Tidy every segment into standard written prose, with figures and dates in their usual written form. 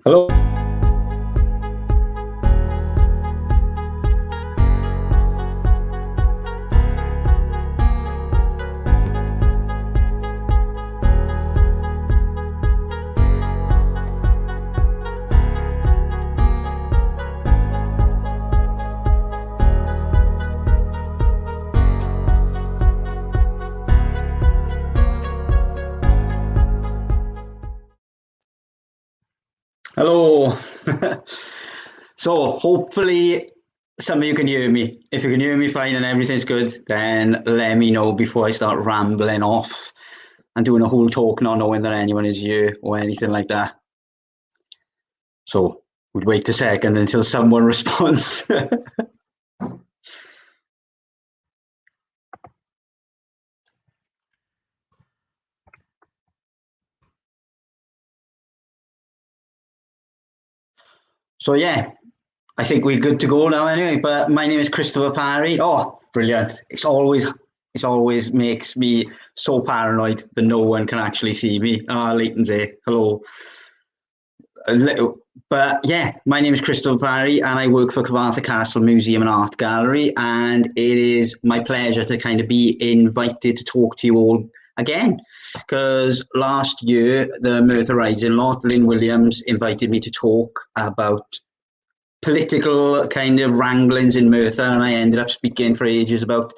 Hello. Hello. So hopefully some of you can hear me. If you can hear me fine and everything's good, then let me know before I start rambling off and doing a whole talk not knowing that anyone is here or anything like that. So we'll wait a second until someone responds. So yeah, I think we're good to go now anyway, but my name is Christopher Parry. Oh, brilliant. It's always makes me so paranoid that no one can actually see me. Leighton's here. Hello. But yeah, my name is Christopher Parry and I work for Kvatharian Castle Museum and Art Gallery, and it is my pleasure to kind of be invited to talk to you all again, because last year the Merthyr Rising lot, Lynn Williams, invited me to talk about political kind of wranglings in Merthyr, and I ended up speaking for ages about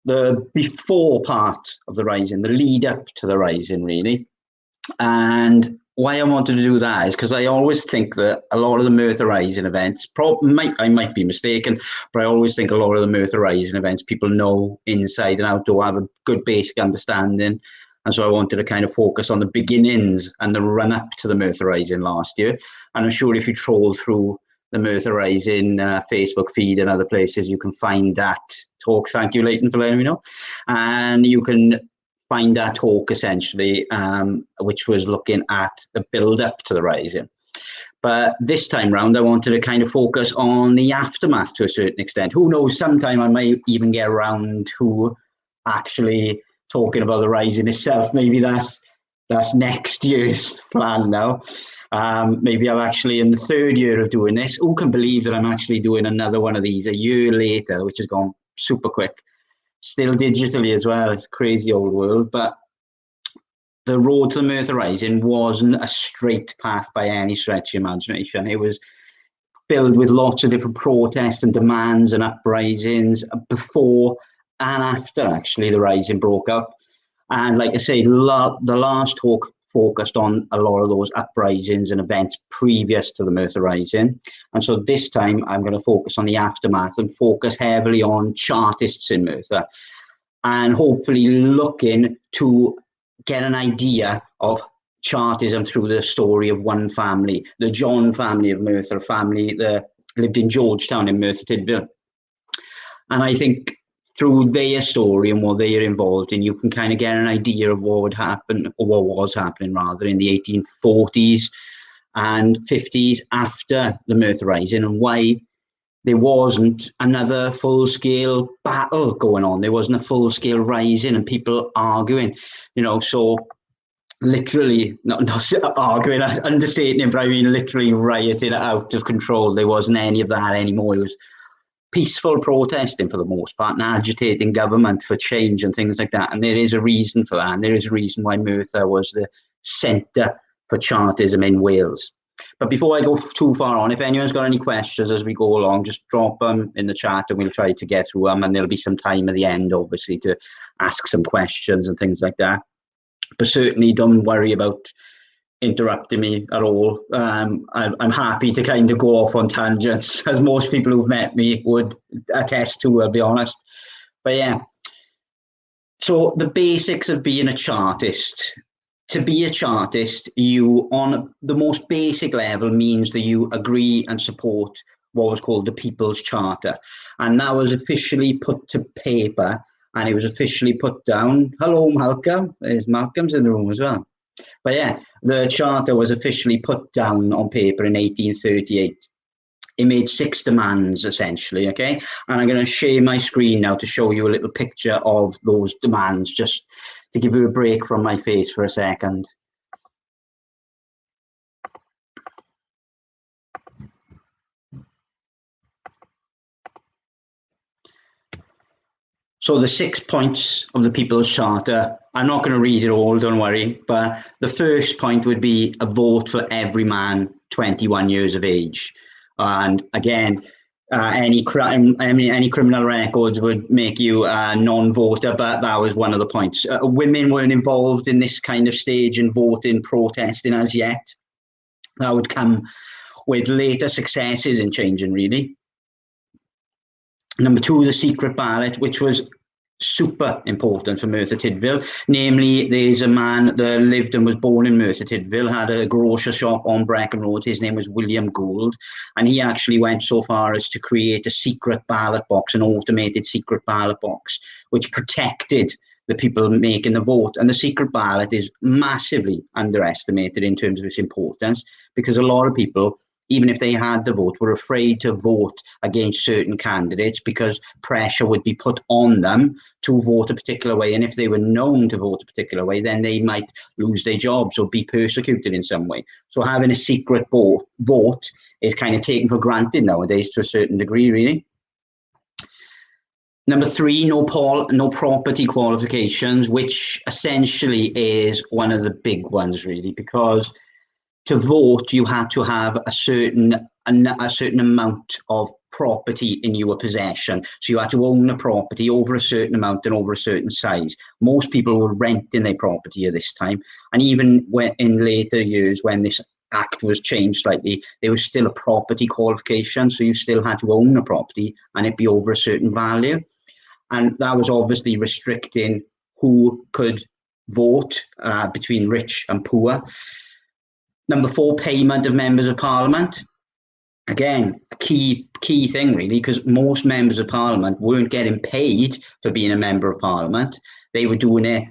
the before part of the Rising, the lead up to the Rising, really. And why I wanted to do that is because I always think that a lot of the Merthyr Rising events, I might be mistaken, but I always think a lot of the Merthyr Rising events people know inside and out, or have a good basic understanding. And so I wanted to kind of focus on the beginnings and the run up to the Merthyr Rising last year. And I'm sure if you troll through the Merthyr Rising Facebook feed and other places, you can find that talk. Thank you, Leighton, for letting me know. And you can find that talk essentially, which was looking at the build up to the Rising. But this time round, I wanted to kind of focus on the aftermath to a certain extent. Who knows, sometime I might even get around to actually talking about the Rising itself. Maybe that's next year's plan now. Maybe I'm actually in the third year of doing this. Who can believe that I'm actually doing another one of these a year later, which has gone super quick. Still digitally as well. It's a crazy old world. But the road to the Merthyr Rising wasn't a straight path by any stretch of imagination. It was filled with lots of different protests and demands and uprisings before and after actually the Rising broke up. And like I say, the last talk focused on a lot of those uprisings and events previous to the Merthyr Rising. And so this time I'm going to focus on the aftermath and focus heavily on Chartists in Merthyr, and hopefully looking to get an idea of Chartism through the story of one family, the John family of Merthyr, family that lived in Georgetown in Merthyr Tydfil. And I think through their story and what they are involved in, you can kind of get an idea of what would happen, or what was happening rather, in the 1840s and 50s after the Merthyr Rising, and why there wasn't another full-scale battle going on. There wasn't a full-scale rising and people arguing, so literally, not arguing, understating it, but I mean literally rioted out of control. There wasn't any of that anymore. It was peaceful protesting for the most part and agitating government for change and things like that. And there is a reason for that. And there is a reason why Merthyr was the centre for Chartism in Wales. But before I go too far on, if anyone's got any questions as we go along, just drop them in the chat and we'll try to get through them. And there'll be some time at the end, obviously, to ask some questions and things like that. But certainly don't worry about interrupting me at all. I'm happy to kind of go off on tangents, as most people who've met me would attest to, I'll be honest. But yeah, so the basics of being a Chartist. To be a Chartist, you, on the most basic level, means that you agree and support what was called the People's Charter. And that was officially put to paper, and it was officially put down. Hello, Malcolm. Malcolm's in the room as well. But yeah, the charter was officially put down on paper in 1838. It made 6 demands, essentially, okay? And I'm going to share my screen now to show you a little picture of those demands, just to give you a break from my face for a second. So the 6 points of the People's Charter, I'm not going to read it all, don't worry, but the first point would be a vote for every man 21 years of age. And again, any criminal records would make you a non-voter, but that was one of the points. Women weren't involved in this kind of stage in voting, protesting as yet. That would come with later successes in changing, really. Number 2, the secret ballot, which was super important for Merthyr Tydfil. Namely, there's a man that lived and was born in Merthyr Tydfil, had a grocer shop on Brecon Road. His name was William Gould, and he actually went so far as to create a secret ballot box, an automated secret ballot box, which protected the people making the vote. And the secret ballot is massively underestimated in terms of its importance, because a lot of people, even if they had the vote, were afraid to vote against certain candidates because pressure would be put on them to vote a particular way. And if they were known to vote a particular way, then they might lose their jobs or be persecuted in some way. So having a secret vote is kind of taken for granted nowadays to a certain degree, really. Number 3, no property qualifications, which essentially is one of the big ones, really, because to vote, you had to have a certain amount of property in your possession. So you had to own a property over a certain amount and over a certain size. Most people were renting their property at this time. And even when in later years, when this act was changed slightly, there was still a property qualification. So you still had to own a property and it be over a certain value. And that was obviously restricting who could vote between rich and poor. Number 4, payment of members of parliament. Again, a key thing, really, because most members of parliament weren't getting paid for being a member of parliament. They were doing it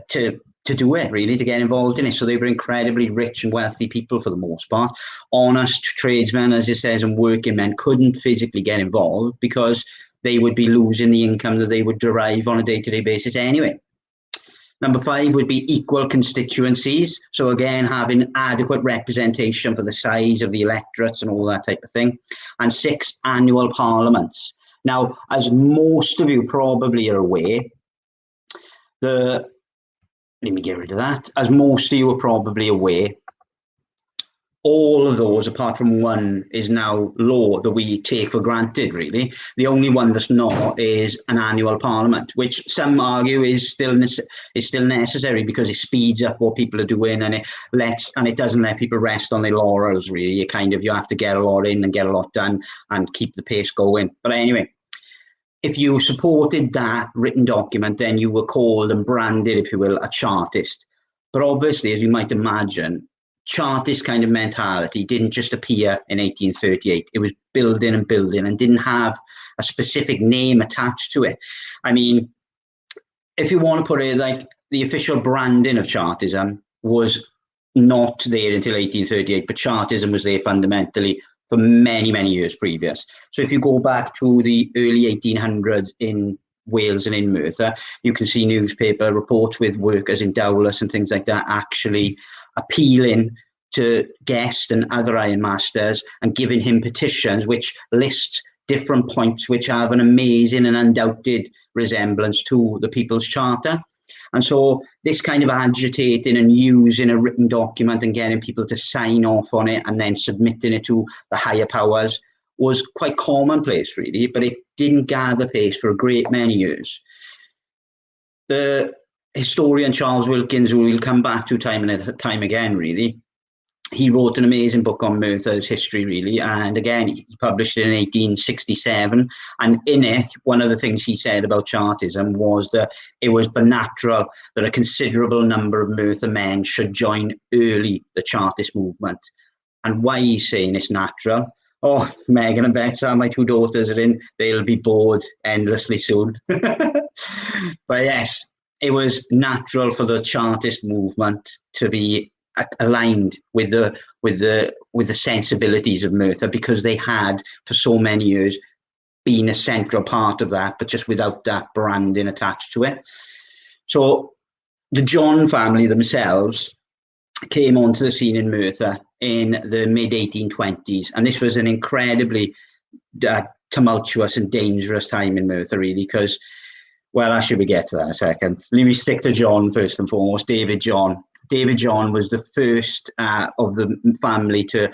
to do it, really, to get involved in it. So they were incredibly rich and wealthy people for the most part. Honest tradesmen, as it says, and working men couldn't physically get involved because they would be losing the income that they would derive on a day-to-day basis anyway. Number 5 would be equal constituencies. So again, having adequate representation for the size of the electorates and all that type of thing. And 6, annual parliaments. Now, as most of you probably are aware, let me get rid of that. As most of you are probably aware, all of those, apart from one, is now law that we take for granted, really. The only one that's not is an annual parliament, which some argue is still necessary because it speeds up what people are doing, and it doesn't let people rest on their laurels, really. You have to get a lot in and get a lot done and keep the pace going. But anyway, if you supported that written document, then you were called and branded, if you will, a Chartist. But obviously, as you might imagine, Chartist kind of mentality didn't just appear in 1838. It was building and building and didn't have a specific name attached to it. I mean, if you want to put it like, the official branding of Chartism was not there until 1838, but Chartism was there fundamentally for many, many years previous. So if you go back to the early 1800s in Wales and in Merthyr, you can see newspaper reports with workers in Dowlais and things like that actually appealing to Guest and other Ironmasters and giving him petitions which list different points which have an amazing and undoubted resemblance to the People's Charter. And so this kind of agitating and using a written document and getting people to sign off on it and then submitting it to the higher powers was quite commonplace, really, but it didn't gather pace for a great many years. The historian Charles Wilkins, who we'll come back to time and time again, really, he wrote an amazing book on Merthyr's history, really, and again, he published it in 1867, and in it, one of the things he said about Chartism was that it was but natural that a considerable number of Merthyr men should join early the Chartist movement. And why he's saying it's natural? Oh, Megan and Betsa, my 2 daughters are in, they'll be bored endlessly soon. But yes, it was natural for the Chartist movement to be aligned with the sensibilities of Merthyr, because they had for so many years been a central part of that, but just without that branding attached to it. So the John family themselves came onto the scene in Merthyr in the mid-1820s, and this was an incredibly tumultuous and dangerous time in Merthyr, really, because Well, actually, we get to that in a second. Let me stick to John first and foremost. David John. David John was the first of the family to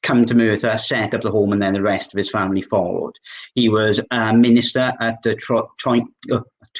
come to Merthyr, set up the home, and then the rest of his family followed. He was a minister at the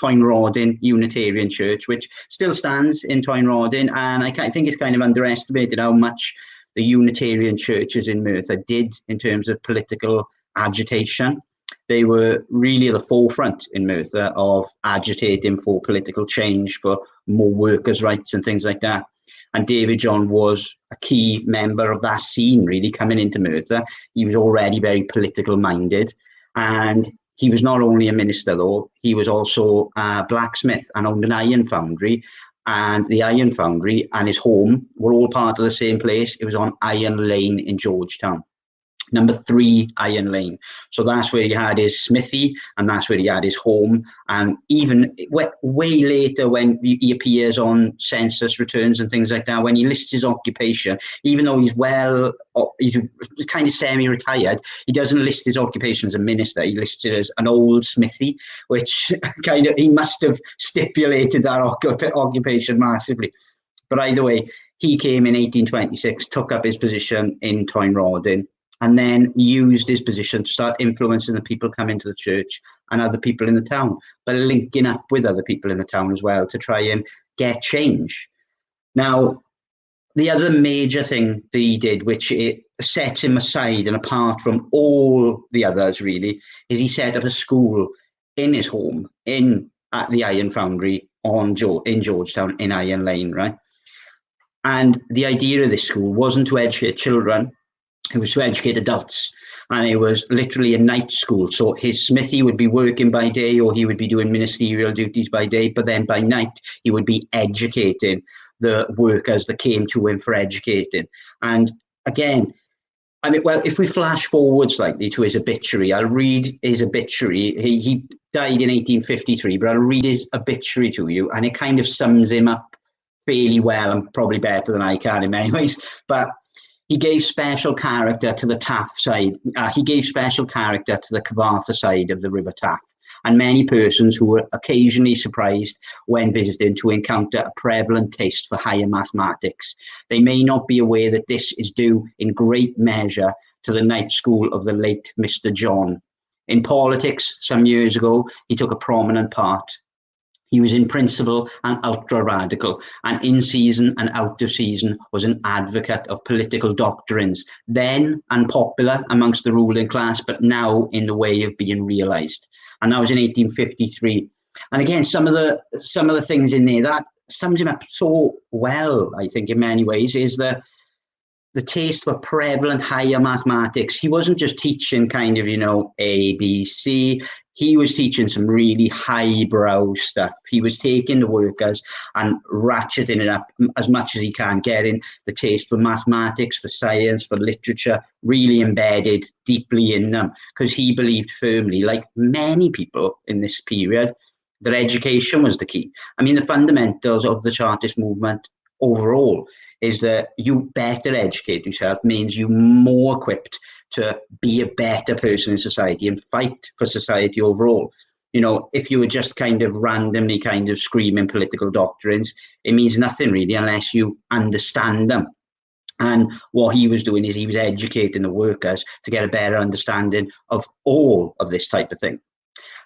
Toynrodin Unitarian Church, which still stands in Toynrodin, and I think it's kind of underestimated how much the Unitarian churches in Merthyr did in terms of political agitation. They were really at the forefront in Merthyr of agitating for political change, for more workers' rights and things like that. And David John was a key member of that scene, really, coming into Merthyr. He was already very political minded. And he was not only a minister, though, he was also a blacksmith and owned an iron foundry. And the iron foundry and his home were all part of the same place. It was on Iron Lane in Georgetown. Number 3 Iron Lane. So that's where he had his smithy, and that's where he had his home. And even way later, when he appears on census returns and things like that, when he lists his occupation, even though he's kind of semi-retired, he doesn't list his occupation as a minister. He lists it as an old smithy, which kind of, he must have stipulated that occupation massively. But either way, he came in 1826, took up his position in Toynrodin, and then used his position to start influencing the people coming to the church and other people in the town, but linking up with other people in the town as well to try and get change. Now, the other major thing that he did, which it sets him aside and apart from all the others really, is he set up a school in his home at the Iron Foundry in Georgetown in Iron Lane, right? And the idea of this school wasn't to educate children, it was to educate adults, and it was literally a night school. So his smithy would be working by day, or he would be doing ministerial duties by day, but then by night he would be educating the workers that came to him for educating. And again, I mean, well, if we flash forward slightly to his obituary, I'll read his obituary. He died in 1853, but I'll read his obituary to you, and it kind of sums him up fairly well, and probably better than I can in many ways. But he gave special character to the Taff side. He gave special character to the Kvathar side of the River Taff, and many persons who were occasionally surprised when visiting to encounter a prevalent taste for higher mathematics. They may not be aware that this is due in great measure to the night school of the late Mr. John. In politics, some years ago, he took a prominent part. He was in principle an ultra-radical, and in season and out of season was an advocate of political doctrines, then unpopular amongst the ruling class, but now in the way of being realised. And that was in 1853. And again, some of the things in there that sums him up so well, I think, in many ways, is the taste for prevalent higher mathematics. He wasn't just teaching kind of, A, B, C. He was teaching some really highbrow stuff. He was taking the workers and ratcheting it up as much as he can, getting the taste for mathematics, for science, for literature, really embedded deeply in them, because he believed firmly, like many people in this period, that education was the key. I mean, the fundamentals of the Chartist movement overall is that you better educate yourself means you're more equipped to be a better person in society and fight for society overall. If you were just kind of randomly kind of screaming political doctrines, it means nothing really unless you understand them. And what he was doing is he was educating the workers to get a better understanding of all of this type of thing.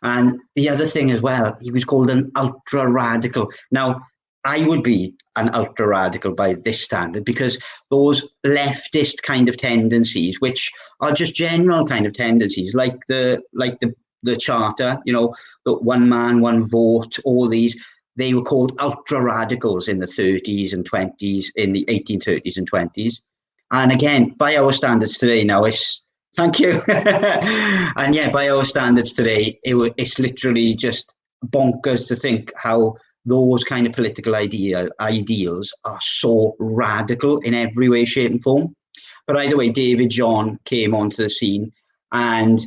And the other thing as well, he was called an ultra-radical. Now, I would be an ultra-radical by this standard, because those leftist kind of tendencies, which are just general kind of tendencies, like the charter, the one man, one vote, all these, they were called ultra-radicals in the 30s and 20s, in the 1830s and 20s. And again, by our standards today now, thank you. And yeah, by our standards today, it's literally just bonkers to think how those kind of political ideals are so radical in every way, shape and form. But either way, David John came onto the scene, and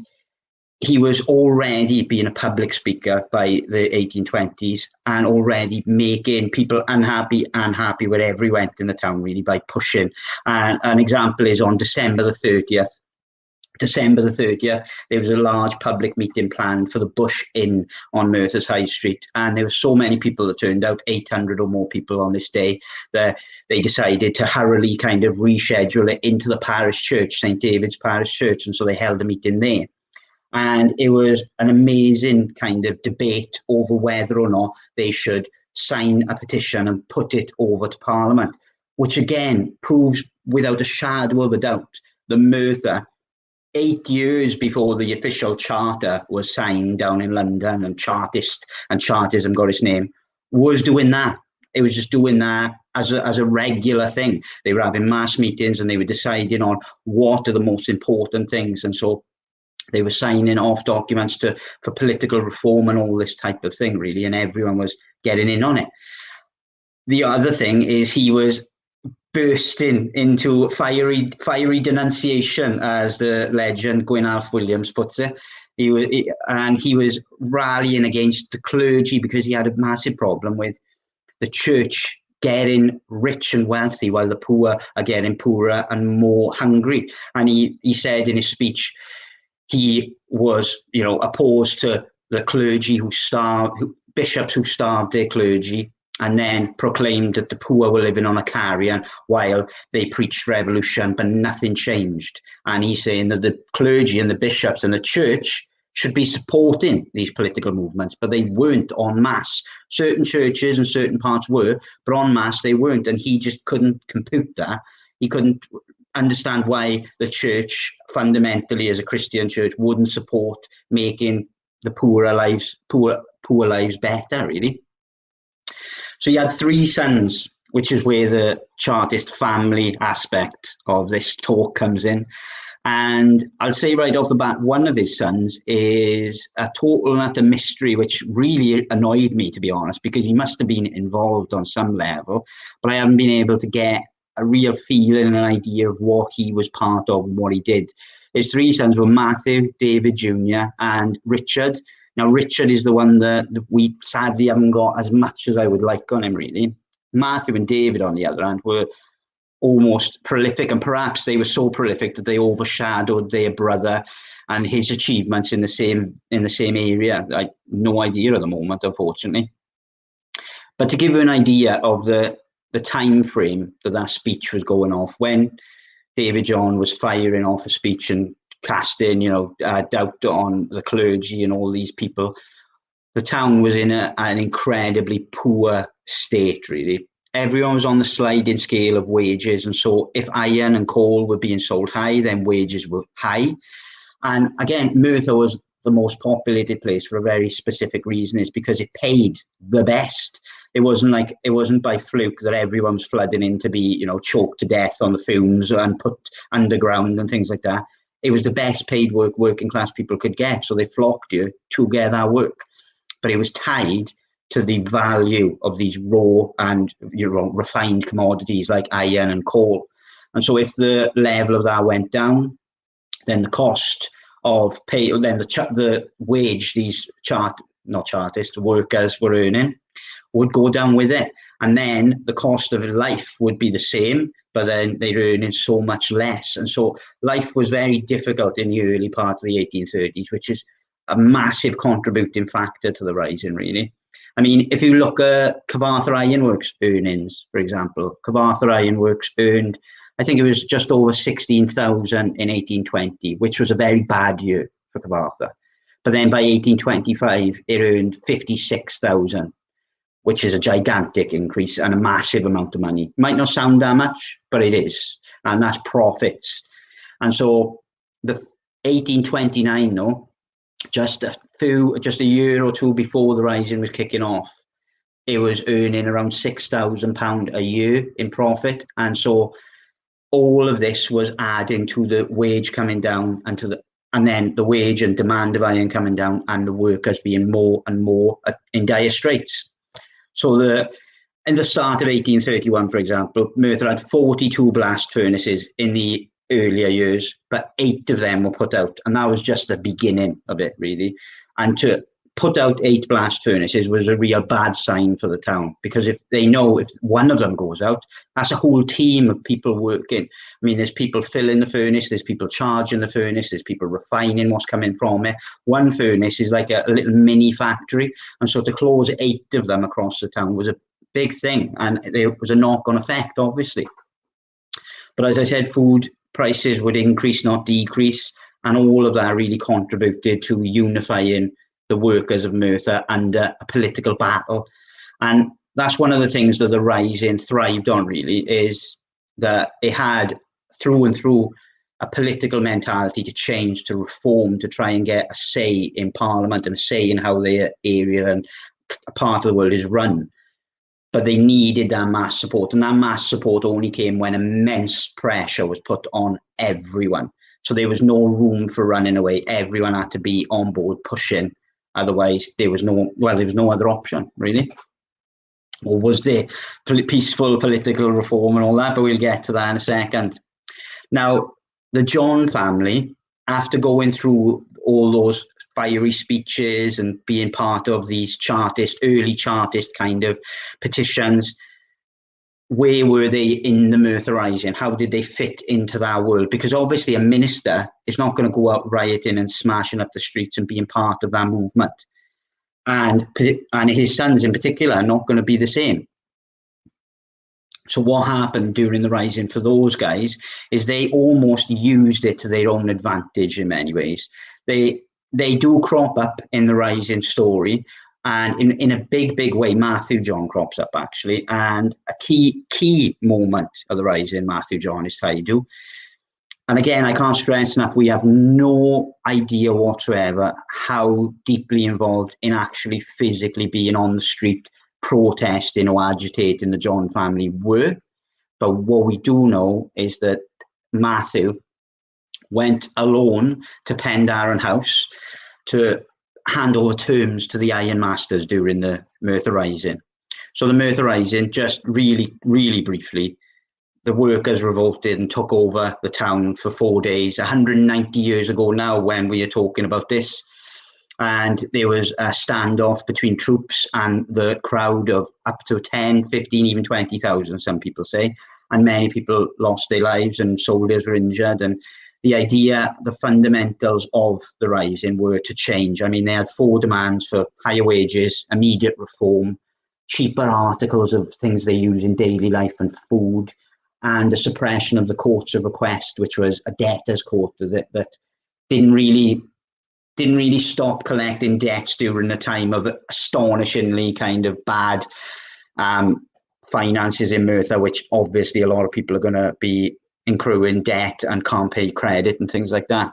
he was already being a public speaker by the 1820s, and already making people unhappy wherever he went in the town, really, by pushing. And an example is on December the 30th, December the 30th, there was a large public meeting planned for the Bush Inn on Merthyr's High Street. And there were so many people that turned out, 800 or more people on this day, that they decided to hurriedly kind of reschedule it into the parish church, St. David's Parish Church. And so they held a meeting there. And it was an amazing kind of debate over whether or not they should sign a petition and put it over to Parliament, which again proves without a shadow of a doubt that Merthyr, 8 years before the official charter was signed down in London and Chartist and Chartism got its name, was doing that. It was just doing that as a regular thing. They were having mass meetings and they were deciding on what are the most important things. And so they were signing off documents for political reform and all this type of thing, really, and everyone was getting in on it. The other thing is he was bursting into fiery denunciation, as the legend Gwynalf Williams puts it. He was rallying against the clergy because he had a massive problem with the church getting rich and wealthy while the poor are getting poorer and more hungry. And he said in his speech he was, opposed to the clergy bishops who starved their clergy, and then proclaimed that the poor were living on a carrion while they preached revolution, but nothing changed. And he's saying that the clergy and the bishops and the church should be supporting these political movements, but they weren't en masse. Certain churches and certain parts were, but en masse they weren't. And he just couldn't compute that. He couldn't understand why the church, fundamentally as a Christian church, wouldn't support making the poor lives better, really. So he had 3 sons, which is where the Chartist family aspect of this talk comes in. And I'll say right off the bat, one of his sons is a total and utter mystery, which really annoyed me, to be honest, because he must have been involved on some level, but I haven't been able to get a real feeling and an idea of what he was part of and what he did. His 3 sons were Matthew, David Jr. and Richard. Now, Richard is the one that we sadly haven't got as much as I would like on him, really. Matthew and David, on the other hand, were almost prolific, and perhaps they were so prolific that they overshadowed their brother and his achievements in the same area. I have no idea at the moment, unfortunately. But to give you an idea of the time frame that speech was going off, when David John was firing off a speech and casting, doubt on the clergy and all these people, the town was in an incredibly poor state, really. Everyone was on the sliding scale of wages, and so if iron and coal were being sold high, then wages were high. And again, Merthyr was the most populated place for a very specific reason, is because it paid the best. It wasn't by fluke that everyone was flooding in to be, choked to death on the fumes and put underground and things like that. It was the best paid work working class people could get, so they flocked you to get that work. But it was tied to the value of these raw and refined commodities like iron and coal. And so if the level of that went down, then the cost of pay, then the wage these Chartist workers were earning would go down with it. And then the cost of life would be the same, but then they're earning so much less. And so life was very difficult in the early part of the 1830s, which is a massive contributing factor to the Rising, really. I mean, if you look at Kvatharian Works earnings, for example, Kvatharian Works earned, I think it was just over 16,000 in 1820, which was a very bad year for Kvathar. But then by 1825, it earned 56,000, which is a gigantic increase and a massive amount of money. Might not sound that much, but it is, and that's profits. And so the 1829, though, just a year or two before the Rising was kicking off, it was earning around £6,000 a year in profit. And so all of this was adding to the wage coming down and then the wage and demand of iron coming down, and the workers being more and more in dire straits. So in the start of 1831, for example, Merthyr had 42 blast furnaces in the earlier years, but 8 of them were put out, and that was just the beginning of it, really. And to put out 8 blast furnaces was a real bad sign for the town, because if they know if one of them goes out, that's a whole team of people working. I mean, there's people filling the furnace, there's people charging the furnace, there's people refining what's coming from it. One furnace is like a little mini factory, and so to close 8 of them across the town was a big thing, and there was a knock-on effect, obviously. But as I said, food prices would increase, not decrease, and all of that really contributed to unifying the workers of Merthyr under a political battle. And that's one of the things that the Rising thrived on, really, is that it had through and through a political mentality to change, to reform, to try and get a say in Parliament and a say in how their area and a part of the world is run. But they needed that mass support, and that mass support only came when immense pressure was put on everyone. So there was no room for running away. Everyone had to be on board pushing. Otherwise, there was no other option, really. Or was there peaceful political reform and all that? But we'll get to that in a second. Now, the John family, after going through all those fiery speeches and being part of these Chartist, early Chartist kind of petitions, where were they in the Merthyr Rising? How did they fit into that world? Because obviously a minister is not going to go out rioting and smashing up the streets and being part of that movement. And his sons in particular are not going to be the same. So what happened during the Rising for those guys is they almost used it to their own advantage in many ways. They do crop up in the Rising story, and in a big way, Merthyr John crops up, actually. And a key moment of the Rising, Merthyr John, is Tydfil. And again, I can't stress enough, we have no idea whatsoever how deeply involved in actually physically being on the street, protesting or agitating the John family were. But what we do know is that Merthyr went alone to Pendarren House to hand over terms to the Ironmasters during the Merthyr Rising. So the Merthyr Rising, just really briefly, the workers revolted and took over the town for 4 days, 190 years ago now when we are talking about this. And there was a standoff between troops and the crowd of up to 10, 15, even 20,000, some people say. And many people lost their lives and soldiers were injured. And the idea, the fundamentals of the Rising were to change. I mean, they had 4 demands for higher wages, immediate reform, cheaper articles of things they use in daily life and food, and the suppression of the courts of request, which was a debtor's court that didn't really stop collecting debts during a time of astonishingly kind of bad finances in Merthyr, which obviously a lot of people are going to be accruing debt and can't pay credit and things like that.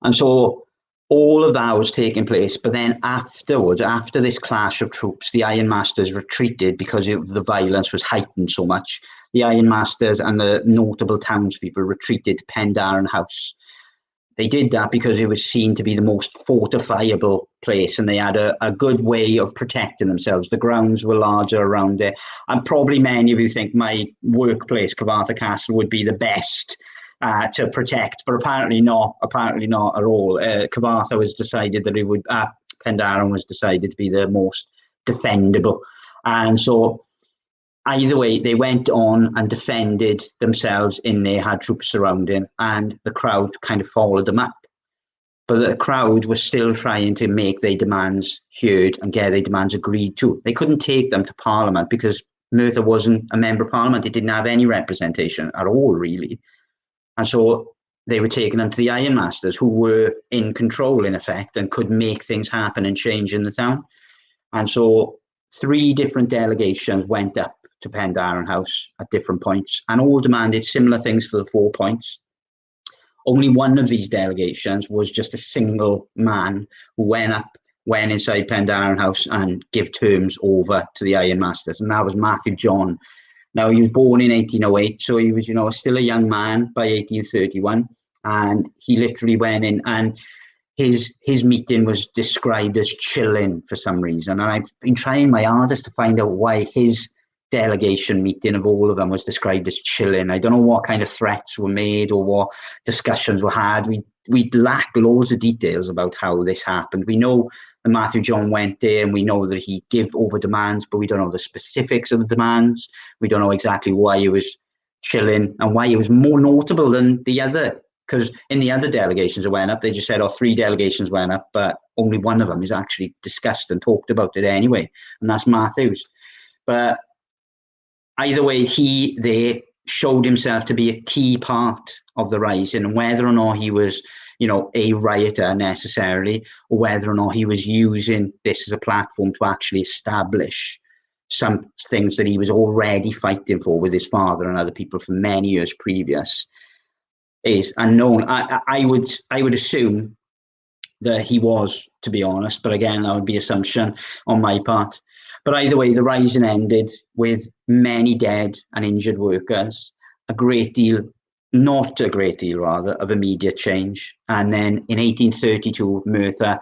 And so all of that was taking place. But then afterwards, after this clash of troops, the Ironmasters retreated because the violence was heightened so much. The Ironmasters and the notable townspeople retreated to Pendarren House. They did that because it was seen to be the most fortifiable place, and they had a good way of protecting themselves. The grounds were larger around it, and probably many of you think my workplace, Kvathar Castle, would be the best to protect, but apparently not at all. Kvathar was decided that it would, Pendarren was decided to be the most defendable. And so either way, they went on and defended themselves in there, had troops surrounding, and the crowd kind of followed them up. But the crowd was still trying to make their demands heard and get their demands agreed to. They couldn't take them to Parliament because Merthyr wasn't a member of Parliament. It didn't have any representation at all, really. And so they were taking them to the Ironmasters, who were in control, in effect, and could make things happen and change in the town. And so 3 different delegations went up to Pendarren House at different points, and all demanded similar things to the 4 points. Only one of these delegations was just a single man who went inside Pendarren House and give terms over to the Ironmasters, and that was Merthyr John. Now, he was born in 1808, so he was, still a young man by 1831, and he literally went in, and his meeting was described as chilling for some reason, and I've been trying my hardest to find out why his delegation meeting of all of them was described as chilling. I don't know what kind of threats were made or what discussions were had. We lack loads of details about how this happened. We know And Matthew John went there, and we know that he gave over demands, but we don't know the specifics of the demands. We don't know exactly why he was chilling and why he was more notable than the other. Because in the other delegations that went up, they just said, 3 delegations went up, but only one of them is actually discussed and talked about it anyway, and that's Matthew's. But either way, he there showed himself to be a key part of the Rising, and whether or not he was, a rioter necessarily, or whether or not he was using this as a platform to actually establish some things that he was already fighting for with his father and other people for many years previous, is unknown. I would assume that he was, to be honest, but again, that would be assumption on my part. But either way, the Rising ended with many dead and injured workers, not a great deal rather, of immediate change. And then in 1832, Merthyr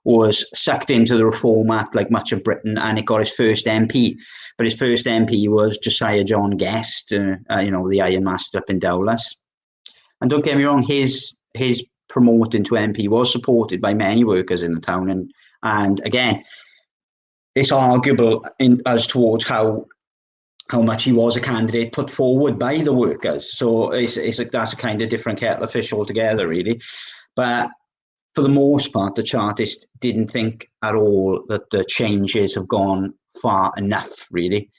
was sucked into the Reform Act like much of Britain, and it got his first MP. But his first MP was Josiah John Guest, the Ironmaster up in Dowlas. And don't get me wrong, his promoting to MP was supported by many workers in the town, and again, it's arguable as towards how much he was a candidate put forward by the workers. So that's a kind of different kettle of fish altogether, really. But for the most part, the Chartists didn't think at all that the changes have gone far enough, really.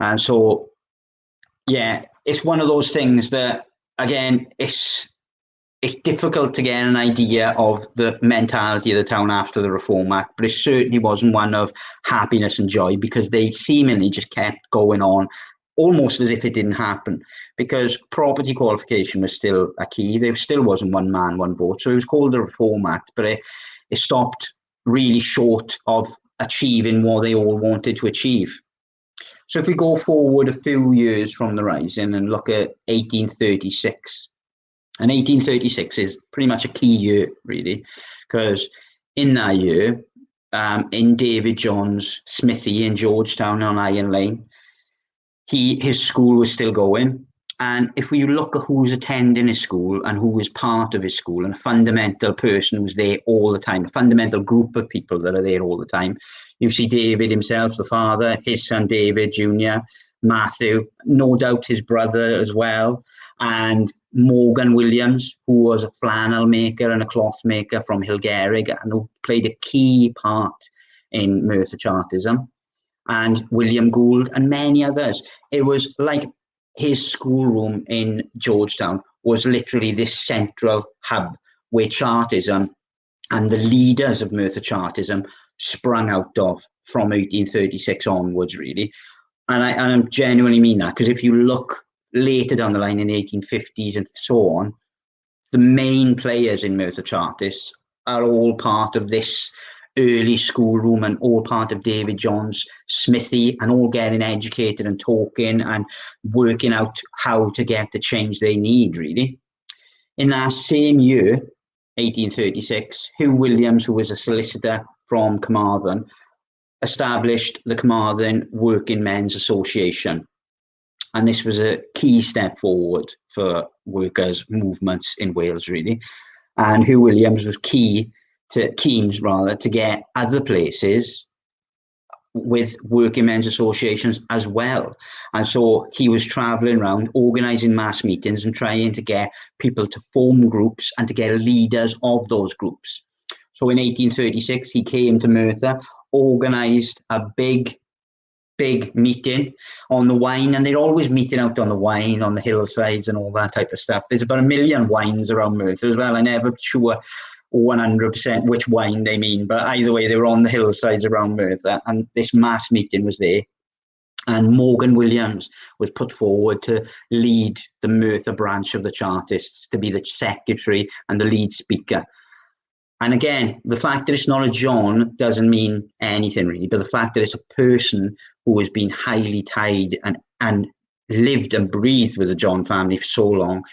And so, yeah, it's one of those things that, again, it's difficult to get an idea of the mentality of the town after the Reform Act, but it certainly wasn't one of happiness and joy, because they seemingly just kept going on almost as if it didn't happen, because property qualification was still a key. There still wasn't one man, one vote. So it was called the Reform Act, but it stopped really short of achieving what they all wanted to achieve. So if we go forward a few years from the Rising and look at 1836, and 1836 is pretty much a key year, really, because in that year, in David John's smithy in Georgetown on Iron Lane, his school was still going. And if we look at who's attending his school and who was part of his school, and a fundamental person who's there all the time, a fundamental group of people that are there all the time, you see David himself, the father, his son David Jr., Matthew, no doubt his brother as well, and Morgan Williams, who was a flannel maker and a cloth maker from Hilgerig, and who played a key part in Merthyr Chartism, and William Gould and many others. It was like his schoolroom in Georgetown was literally this central hub where Chartism and the leaders of Merthyr Chartism sprung out of from 1836 onwards, really. And I genuinely mean that, because if you look later down the line in the 1850s and so on, the main players in Merthyr Chartists are all part of this early schoolroom and all part of David John's smithy, and all getting educated and talking and working out how to get the change they need, really. In that same year, 1836, Hugh Williams, who was a solicitor from Carmarthen, established the Carmarthen Working Men's Association. And this was a key step forward for workers' movements in Wales, really. And Hugh Williams was keen to get other places with working men's associations as well. And so he was travelling around, organising mass meetings and trying to get people to form groups and to get leaders of those groups. So in 1836, he came to Merthyr, organised a big meeting on the Wine, and they're always meeting out on the Wine, on the hillsides and all that type of stuff. There's about 1 million wines around Merthyr as well. I'm never sure 100% which wine they mean, but either way, they were on the hillsides around Merthyr, and this mass meeting was there. And Morgan Williams was put forward to lead the Merthyr branch of the Chartists, to be the secretary and the lead speaker. And again, the fact that it's not a John doesn't mean anything really, but the fact that it's a person who has been highly tied and lived and breathed with the John family for so long,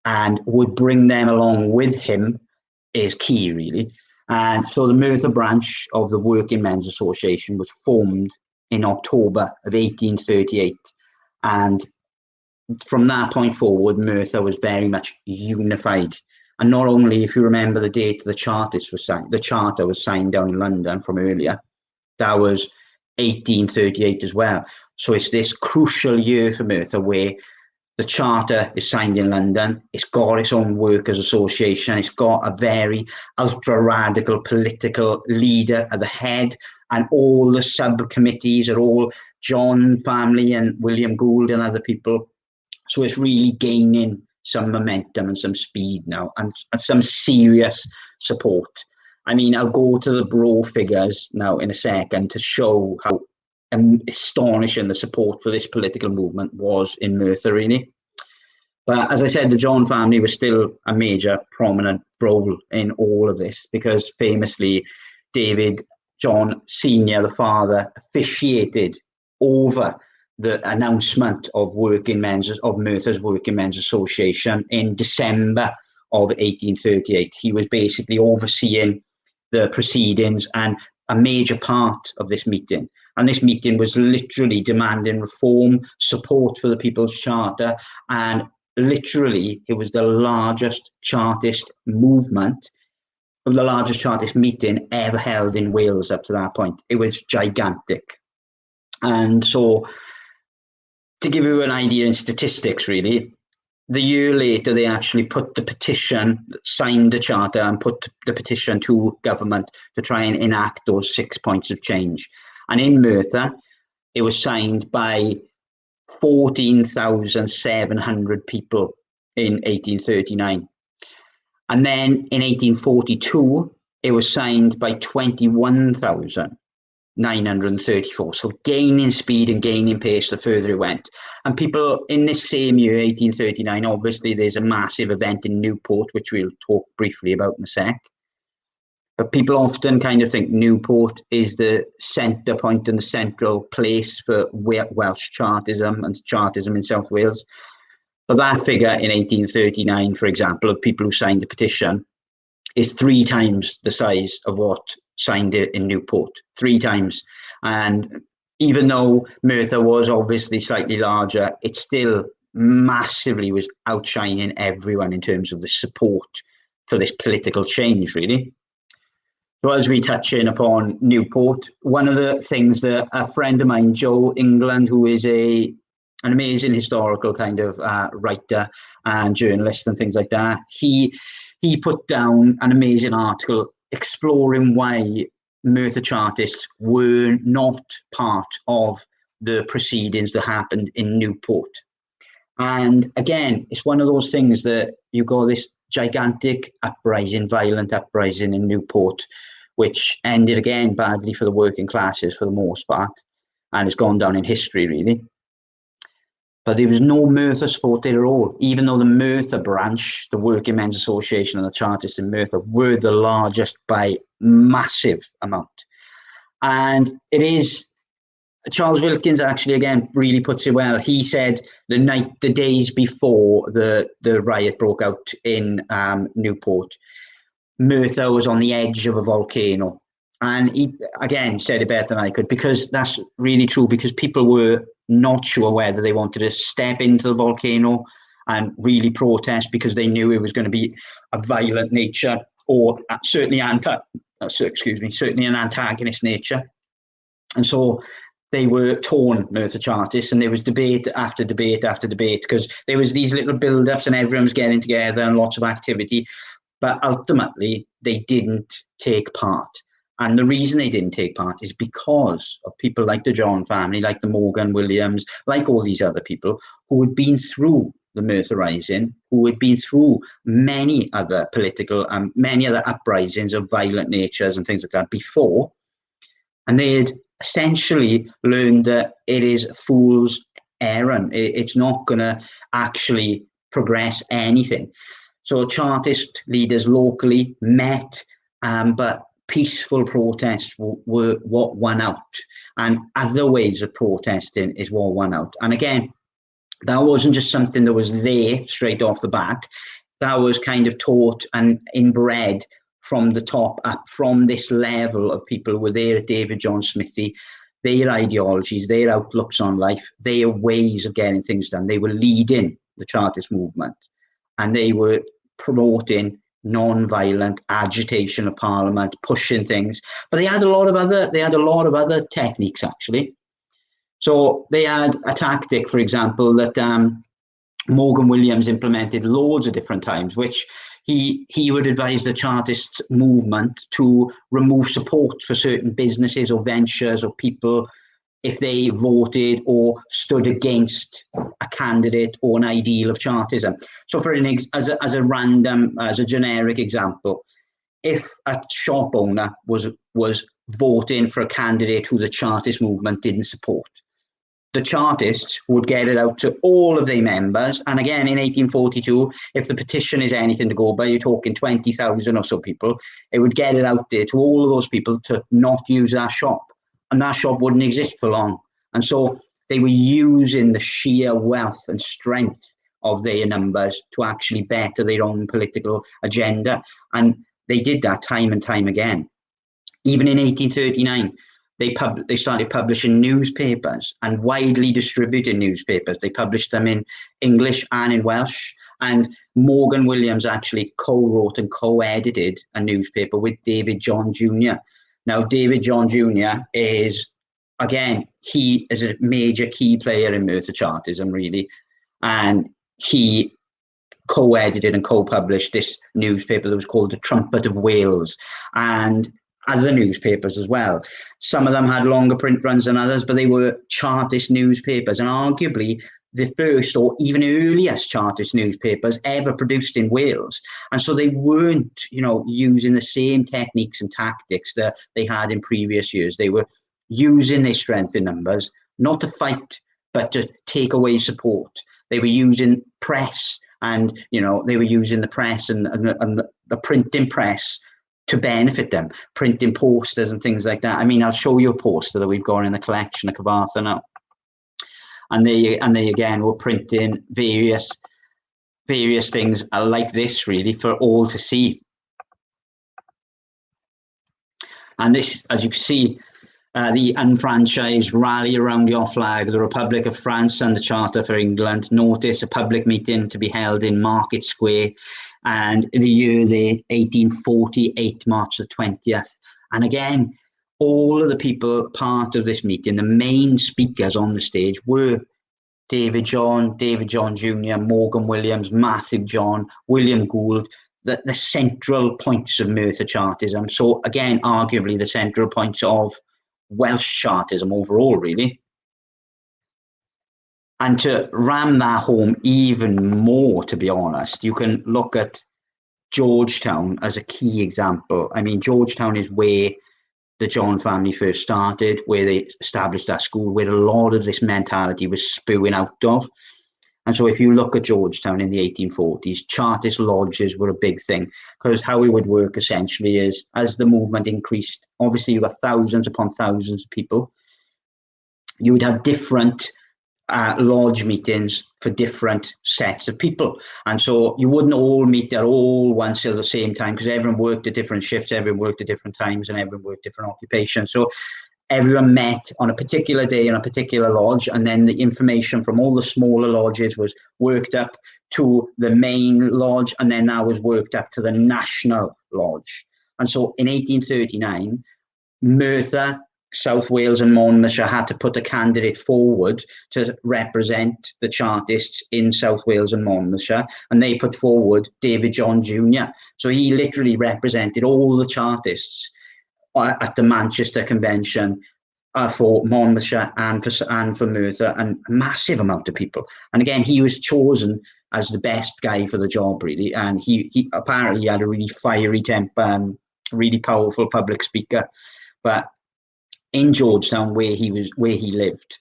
and would bring them along with him, is key, really. And so the Merthyr branch of the Working Men's Association was formed in October of 1838. And from that point forward, Merthyr was very much unified And not only, if you remember the date the Chartist was signed, the Charter was signed down in London from earlier, that was 1838 as well. So it's this crucial year for Merthyr where the Charter is signed in London. It's got its own workers' association. It's got a very ultra-radical political leader at the head, and all the subcommittees are all John family and William Gould and other people. So it's really gaining some momentum and some speed now, and some serious support. I mean, I'll go to the Bro figures now in a second to show how astonishing the support for this political movement was in Merthyr, really. But as I said, the John family was still a major prominent role in all of this, because famously David John Senior, the father, officiated over the announcement of Merthyr's Working Men's Association in December of 1838. He was basically overseeing the proceedings and a major part of this meeting. And this meeting was literally demanding reform, support for the People's Charter, and literally it was the largest Chartist movement, the largest Chartist meeting ever held in Wales up to that point. It was gigantic. And so, to give you an idea in statistics, really, the year later, they actually put the petition, signed the Charter and put the petition to government to try and enact those 6 points of change. And in Merthyr, it was signed by 14,700 people in 1839. And then in 1842, it was signed by 21,934. So gaining speed and gaining pace the further it went. And people in this same year, 1839, obviously there's a massive event in Newport, which we'll talk briefly about in a sec. But people often kind of think Newport is the centre point and the central place for Welsh Chartism and Chartism in South Wales. But that figure in 1839, for example, of people who signed the petition is 3 times the size of what signed it in Newport, 3 times. And even though Merthyr was obviously slightly larger, it still massively was outshining everyone in terms of the support for this political change, really. So as we touch in upon Newport, one of the things that a friend of mine, Joe England, who is an amazing historical kind of writer and journalist and things like that, he put down an amazing article exploring why Merthyr Chartists were not part of the proceedings that happened in Newport. And again, it's one of those things that you got this gigantic uprising, violent uprising in Newport, which ended again badly for the working classes for the most part, and it's gone down in history, really. But there was no Merthyr support there at all, even though the Merthyr branch, the Working Men's Association and the Chartists in Merthyr, were the largest by massive amount. And it is, Charles Wilkins actually, again, really puts it well. He said the days before the riot broke out in Newport, Merthyr was on the edge of a volcano. And he, again, said it better than I could, because that's really true, because people were not sure whether they wanted to step into the volcano and really protest because they knew it was going to be a violent nature, or certainly an antagonist nature. And so they were torn, Merthyr Chartists, and there was debate after debate after debate, because there was these little build-ups and everyone was getting together and lots of activity. But ultimately, they didn't take part. And the reason they didn't take part is because of people like the John family, like the Morgan Williams, like all these other people who had been through the Merthyr Rising, who had been through many other political and many other uprisings of violent natures and things like that before. And they had essentially learned that it is a fool's errand. It's not going to actually progress anything. So Chartist leaders locally met, but peaceful protests were what won out, and other ways of protesting is what won out. And again, that wasn't just something that was there straight off the bat. That was kind of taught and inbred from the top up, from this level of people who were there at David John Smithy, their ideologies, their outlooks on life, their ways of getting things done. They were leading the Chartist movement, and they were promoting non-violent agitation of Parliament, pushing things. But they had a lot of other techniques actually. So they had a tactic, for example, that Morgan Williams implemented loads of different times, which he would advise the Chartist movement to remove support for certain businesses or ventures or people if they voted or stood against a candidate or an ideal of Chartism. So for as a generic example, if a shop owner was voting for a candidate who the Chartist movement didn't support, the Chartists would get it out to all of their members. And again, in 1842, if the petition is anything to go by, you're talking 20,000 or so people, it would get it out there to all of those people to not use that shop. And that shop wouldn't exist for long. And so they were using the sheer wealth and strength of their numbers to actually better their own political agenda. And they did that time and time again. Even in 1839, they started publishing newspapers and widely distributed newspapers. They published them in English and in Welsh. And Morgan Williams actually co-wrote and co-edited a newspaper with David John Jr. Now, David John Jr. is, again, he is a major key player in Merthyr Chartism, really. And he co-edited and co-published this newspaper that was called the Trumpet of Wales, and other newspapers as well. Some of them had longer print runs than others, but they were Chartist newspapers, and arguably the first or even earliest Chartist newspapers ever produced in Wales. And so they weren't, using the same techniques and tactics that they had in previous years. They were using their strength in numbers, not to fight, but to take away support. They were using press, and they were using the press and the printing press to benefit them, printing posters and things like that. I mean, I'll show you a poster that we've got in the collection at Kvatharian now. And they again were printing various things like this, really, for all to see. And this, as you can see, the unfranchised rally around your flag, the Republic of France and the Charter for England. Notice a public meeting to be held in Market Square, and the year there, 1848, March the 20th. And again, all of the people part of this meeting, the main speakers on the stage were David John Jr., Morgan Williams, Matthew John, William Gould, the central points of Merthyr Chartism. So again, arguably the central points of Welsh Chartism overall, really. And to ram that home even more, to be honest, you can look at Georgetown as a key example. I mean, Georgetown is where the John family first started, where they established that school, where a lot of this mentality was spewing out of. And so if you look at Georgetown in the 1840s, Chartist lodges were a big thing, because how it would work essentially is, as the movement increased, obviously you got thousands upon thousands of people, you would have different lodge meetings for different sets of people. And so you wouldn't all meet at all once at the same time, because everyone worked at different shifts, everyone worked at different times, and everyone worked different occupations. So everyone met on a particular day in a particular lodge, and then the information from all the smaller lodges was worked up to the main lodge, and then that was worked up to the national lodge. And so in 1839, Merthyr, South Wales and Monmouthshire had to put a candidate forward to represent the Chartists in South Wales and Monmouthshire, and they put forward David John Jr. So he literally represented all the Chartists at the Manchester Convention for Monmouthshire and for Merthyr, and a massive amount of people. And again, he was chosen as the best guy for the job, really. And he apparently had a really fiery temper, really powerful public speaker. But in Georgetown, where he lived,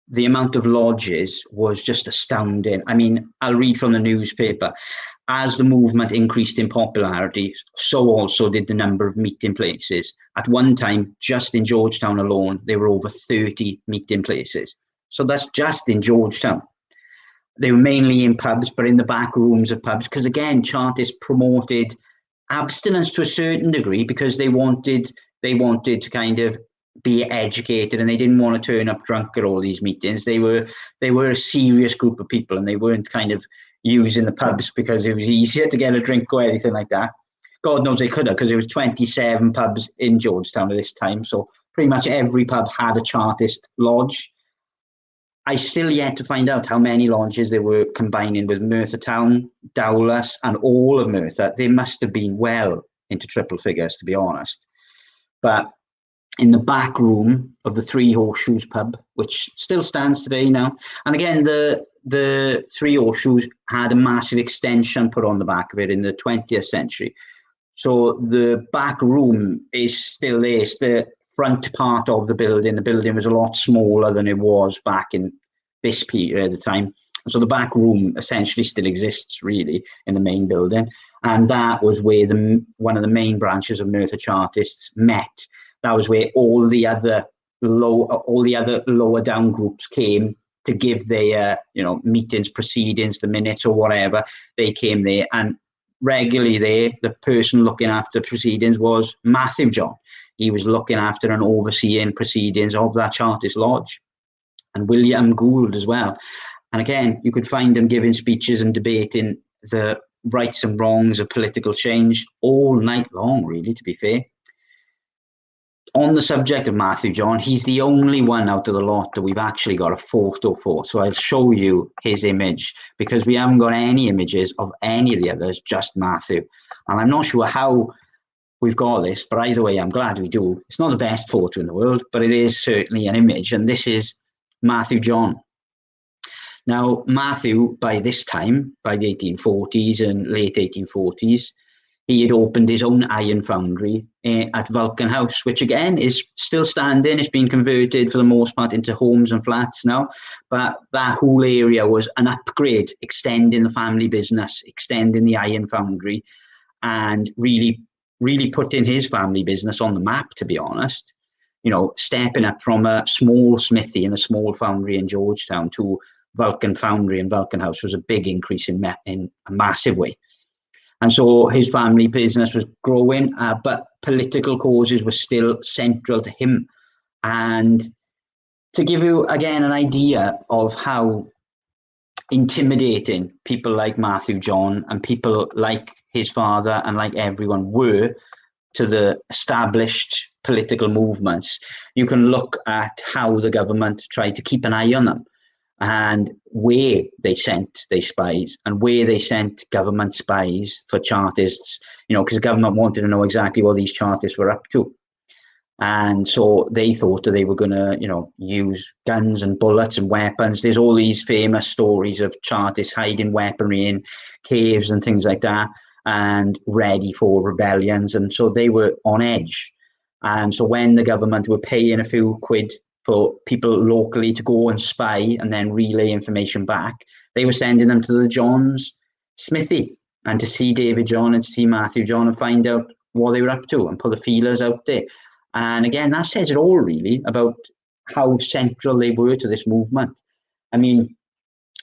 the amount of lodges was just astounding. I mean, I'll read from the newspaper. As the movement increased in popularity, so also did the number of meeting places. At one time, just in Georgetown alone, there were over 30 meeting places. So that's just in Georgetown. They were mainly in pubs, but in the back rooms of pubs, because again, Chartists promoted abstinence to a certain degree, because they wanted to kind of be educated, and they didn't want to turn up drunk at all these meetings. They were a serious group of people, and they weren't kind of, using the pubs because it was easier to get a drink or anything like that. God knows they could have, because there was 27 pubs in Georgetown at this time, so pretty much every pub had a Chartist lodge. I still yet to find out how many lodges they were combining with Merthyr Town, Dowlas, and all of Merthyr. They must have been well into triple figures, to be honest. But in the back room of the Three Horseshoes pub, which still stands today now, and again, the Three Horseshoes had a massive extension put on the back of it in the 20th century. So the back room is still there. It's the front part of the building. The building was a lot smaller than it was back in this period of time. So the back room essentially still exists, really, in the main building. And that was where one of the main branches of Merthyr Chartists met. That was where all the other lower down groups came to give their meetings, proceedings, the minutes or whatever. They came there, and regularly there, the person looking after proceedings was Merthyr John. He was looking after and overseeing proceedings of that Chartist lodge, and William Gould as well. And again, you could find him giving speeches and debating the rights and wrongs of political change all night long, really, to be fair. On the subject of Merthyr John, he's the only one out of the lot that we've actually got a photo for. So I'll show you his image, because we haven't got any images of any of the others, just Merthyr. And I'm not sure how we've got this, but either way, I'm glad we do. It's not the best photo in the world, but it is certainly an image. And this is Merthyr John. Now, Merthyr, by this time, by the 1840s and late 1840s, he had opened his own iron foundry at Wilkins House, which again is still standing. It's been converted for the most part into homes and flats now. But that whole area was an upgrade, extending the family business, extending the iron foundry, and really putting his family business on the map, to be honest. Stepping up from a small smithy and a small foundry in Georgetown to Wilkins Foundry and Wilkins House was a big increase in a massive way. And so his family business was growing, but political causes were still central to him. And to give you, again, an idea of how intimidating people like Merthyr John and people like his father and like everyone were to the established political movements, you can look at how the government tried to keep an eye on them, and where they sent their spies and where they sent government spies for Chartists, because the government wanted to know exactly what these Chartists were up to. And so they thought that they were going to, use guns and bullets and weapons. There's all these famous stories of Chartists hiding weaponry in caves and things like that, and ready for rebellions. And so they were on edge. And so when the government were paying a few quid for people locally to go and spy and then relay information back, they were sending them to the John's smithy and to see David John and to see Merthyr John and find out what they were up to and put the feelers out there. And again, that says it all, really, about how central they were to this movement. I mean,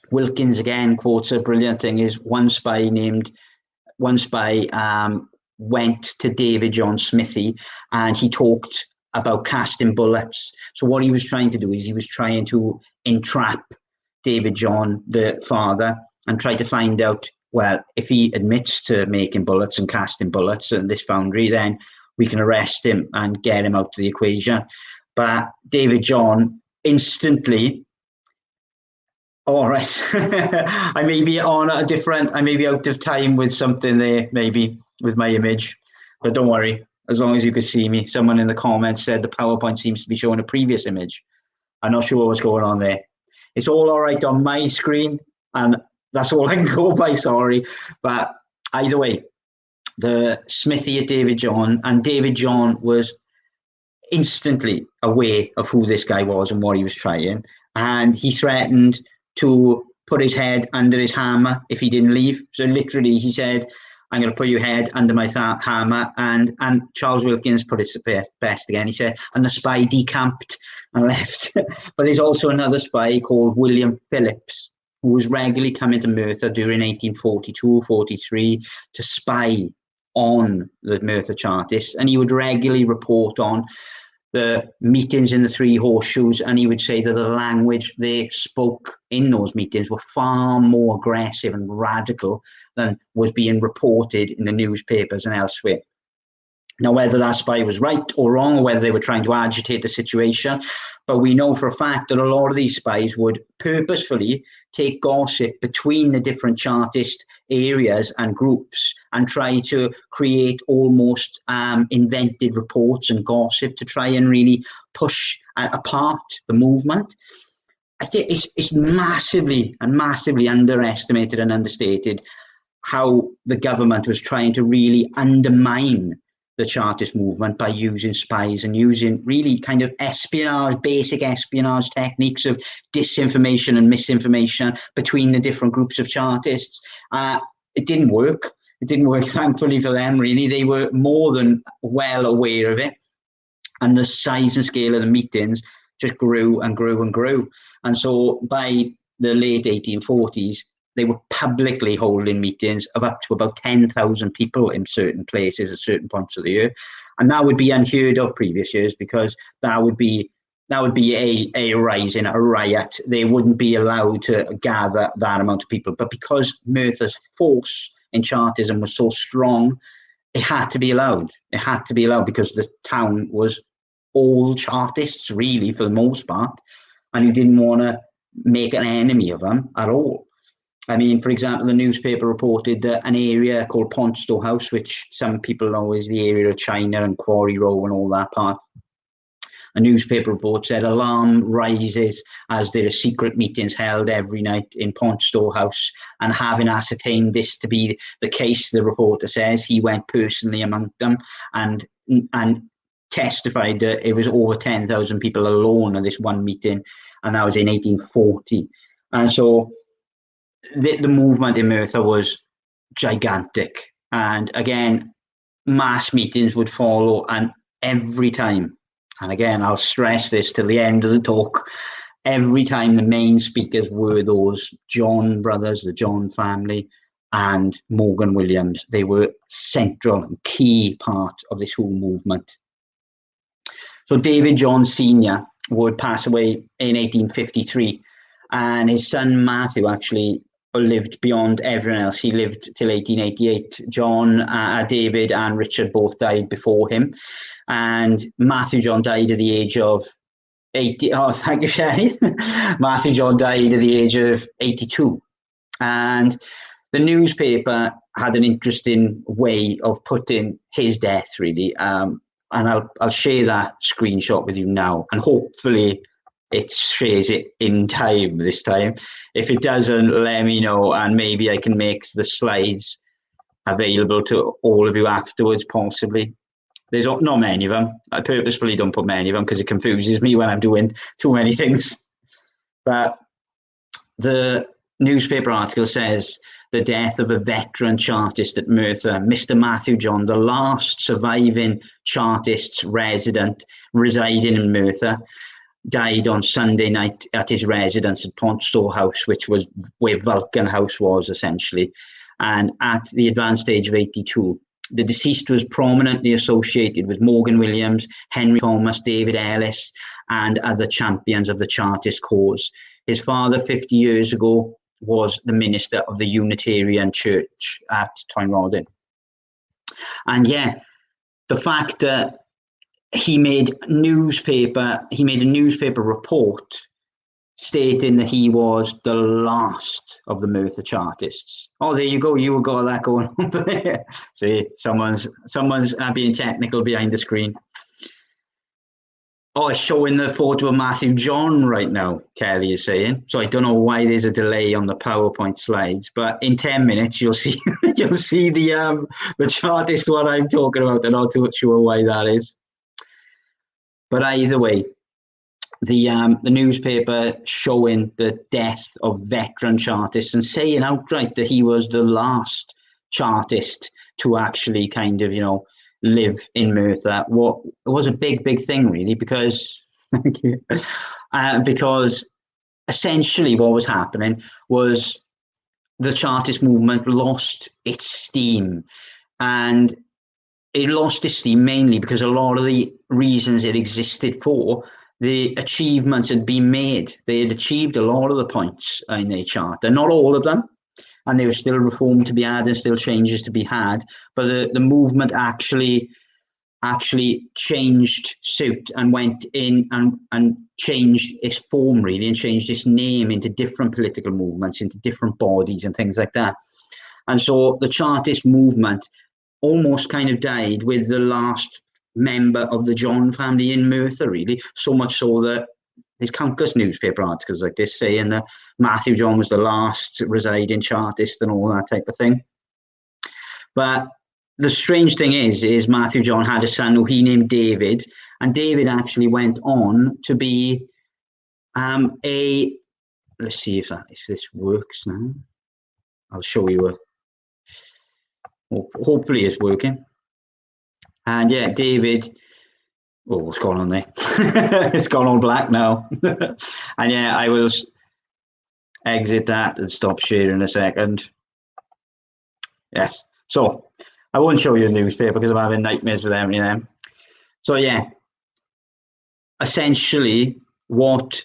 Wilkins again quotes a brilliant thing: is one spy went to David John's smithy and he talked about casting bullets. So what he was trying to do is he was trying to entrap David John, the father, and try to find out, well, if he admits to making bullets and casting bullets in this foundry, then we can arrest him and get him out of the equation. But David John instantly, all right, I may be out of time with something there, maybe with my image, but don't worry. As long as you could see me. Someone in the comments said the PowerPoint seems to be showing a previous image. I'm not sure what's going on there. It's all right on my screen, and that's all I can go by, sorry. But either way, the smithy at David John, and David John was instantly aware of who this guy was and what he was trying. And he threatened to put his head under his hammer if he didn't leave. So literally he said, I'm going to put your head under my hammer. And Charles Wilkins put it best again. He said, and the spy decamped and left. But there's also another spy called William Phillips, who was regularly coming to Merthyr during 1842-43 to spy on the Merthyr Chartists. And he would regularly report on the meetings in the Three Horseshoes, and he would say that the language they spoke in those meetings were far more aggressive and radical than was being reported in the newspapers and elsewhere. Now, whether that spy was right or wrong, or whether they were trying to agitate the situation, but we know for a fact that a lot of these spies would purposefully take gossip between the different Chartist areas and groups and try to create almost invented reports and gossip to try and really push apart the movement. I think it's massively underestimated and understated how the government was trying to really undermine the Chartist movement by using spies and using really kind of basic espionage techniques of disinformation and misinformation between the different groups of Chartists. It didn't work. It didn't work, thankfully for them, really. They were more than well aware of it. And the size and scale of the meetings just grew and grew and grew. And so by the late 1840s, they were publicly holding meetings of up to about 10,000 people in certain places at certain points of the year. And that would be unheard of previous years, because that would be a rising, a riot. They wouldn't be allowed to gather that amount of people. But because Merthyr's force in Chartism was so strong, it had to be allowed. It had to be allowed because the town was all Chartists, really, for the most part, and you didn't want to make an enemy of them at all. I mean, for example, the newspaper reported that an area called Ponstow House, which some people know is the area of China and Quarry Row and all that part. A newspaper report said alarm rises as there are secret meetings held every night in Ponstow House, and having ascertained this to be the case, the reporter says he went personally among them and testified that it was over 10,000 people alone at this one meeting, and that was in 1840. And so the movement in Merthyr was gigantic, and again, mass meetings would follow, and every time, and again, I'll stress this till the end of the talk, every time the main speakers were those John brothers, the John family, and Morgan Williams. They were central and key part of this whole movement. So David John Sr. would pass away in 1853, and his son Matthew actually lived beyond everyone else. He lived till 1888. John, David and Richard both died before him. And Matthew John died at the age of 80. Oh, thank you, Sherry. Matthew John died at the age of 82. And the newspaper had an interesting way of putting his death, really. And I'll share that screenshot with you now. And hopefully it shares it in time this time. If it doesn't, let me know, and maybe I can make the slides available to all of you afterwards, possibly. There's not many of them. I purposefully don't put many of them because it confuses me when I'm doing too many things. But the newspaper article says the death of a veteran Chartist at Merthyr, Mr. Matthew John, the last surviving Chartist resident residing in Merthyr, died on Sunday night at his residence at Ponstow House, which was where Wilkins House was essentially, and at the advanced age of 82. The deceased was prominently associated with Morgan Williams, Henry Thomas, David Ellis, and other champions of the Chartist cause. His father, 50 years ago, was the minister of the Unitarian Church at Tynerodden. And yeah, the fact that he made a newspaper report stating that he was the last of the Merthyr Chartists. Oh, there you go. You got that going over there. See, someone's being technical behind the screen. Oh, it's showing the photo of Matthew John right now, Kelly is saying. So I don't know why there's a delay on the PowerPoint slides, but in 10 minutes you'll see you'll see the Chartist one I'm talking about. I'm not too sure why that is. But either way, the newspaper showing the death of veteran Chartists and saying outright that he was the last Chartist to actually kind of, live in Merthyr. What was a big thing, really, because because essentially what was happening was the Chartist movement lost its steam, and it lost its steam mainly because a lot of the reasons it existed for, the achievements had been made. They had achieved a lot of the points in their charter, not all of them, and there was still reform to be had and still changes to be had. But the movement actually changed suit and went in and changed its form, really, and changed its name into different political movements, into different bodies and things like that. And so the Chartist movement almost kind of died with the last member of the John family in Merthyr, really, so much so that there's countless newspaper articles like this saying that Matthew John was the last to reside in Chartist and all that type of thing. But the strange thing is Matthew John had a son who he named David, and David actually went on to be let's see if this works now. I'll show you hopefully it's working. And yeah, David, oh, what's going on there? It's gone all black now. And yeah, I will exit that and stop sharing in a second. Yes, so I won't show you the newspaper because I'm having nightmares with them. So yeah, essentially what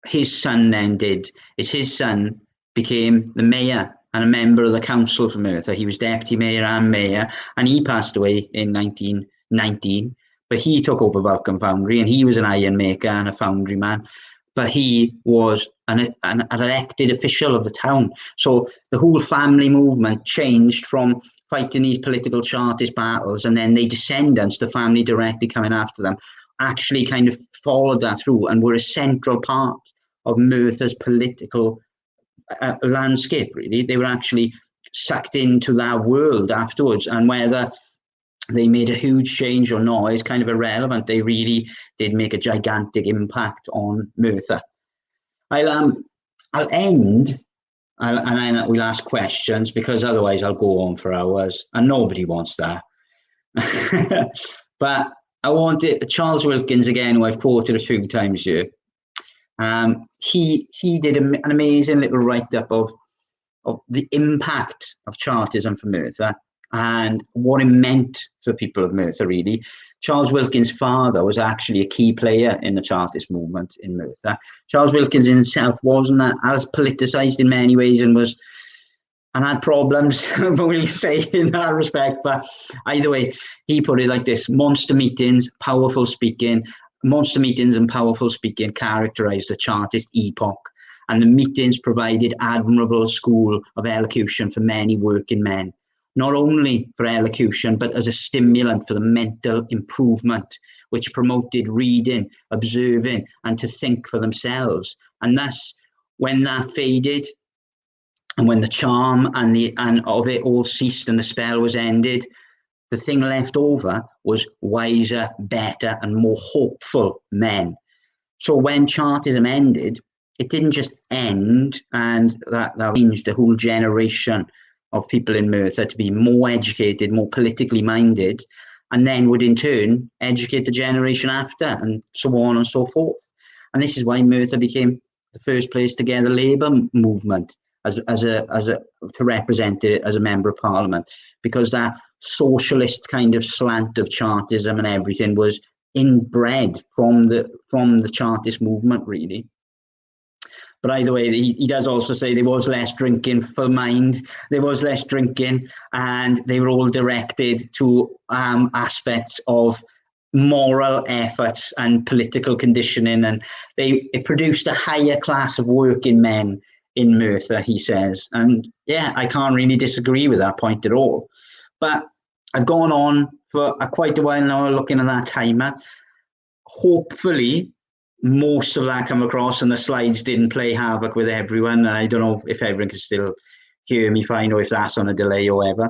his son then did is his son became the mayor and a member of the council for Merthyr. He was deputy mayor and mayor, and he passed away in 1919. But he took over Vulcan Foundry, and he was an iron maker and a foundry man. But he was an elected official of the town. So the whole family movement changed from fighting these political Chartist battles, and then their descendants, the family directly coming after them, actually kind of followed that through and were a central part of Merthyr's political landscape, really. They were actually sucked into that world afterwards, and whether they made a huge change or not is kind of irrelevant. They really did make a gigantic impact on Merthyr. I'll end and then we'll ask questions, because otherwise I'll go on for hours and nobody wants that. But I wanted Charles Wilkins again, who I've quoted a few times here. He did an amazing little write-up of the impact of Chartism for Merthyr and what it meant for people of Merthyr, really. Charles Wilkins' father was actually a key player in the Chartist movement in Merthyr. Charles Wilkins himself wasn't as politicised in many ways and had problems, we'll say, in that respect. But either way, he put it like this: monster meetings and powerful speaking characterised the Chartist epoch, and the meetings provided admirable school of elocution for many working men, not only for elocution, but as a stimulant for the mental improvement, which promoted reading, observing, and to think for themselves. And thus, when that faded, and when the charm and of it all ceased and the spell was ended, the thing left over was wiser, better, and more hopeful men. So when Chartism ended, it didn't just end, and that changed the whole generation of people in Merthyr to be more educated, more politically minded, and then would in turn educate the generation after, and so on and so forth. And this is why Merthyr became the first place to get a Labour movement to represent it as a member of Parliament, because that socialist kind of slant of Chartism and everything was inbred from the Chartist movement, really. But either way, he does also say there was less drinking for mind. There was less drinking, and they were all directed to aspects of moral efforts and political conditioning, and it produced a higher class of working men in Merthyr, he says. And yeah, I can't really disagree with that point at all. But I've gone on for quite a while now looking at that timer. Hopefully, most of that come across and the slides didn't play havoc with everyone. I don't know if everyone can still hear me fine or if that's on a delay or whatever.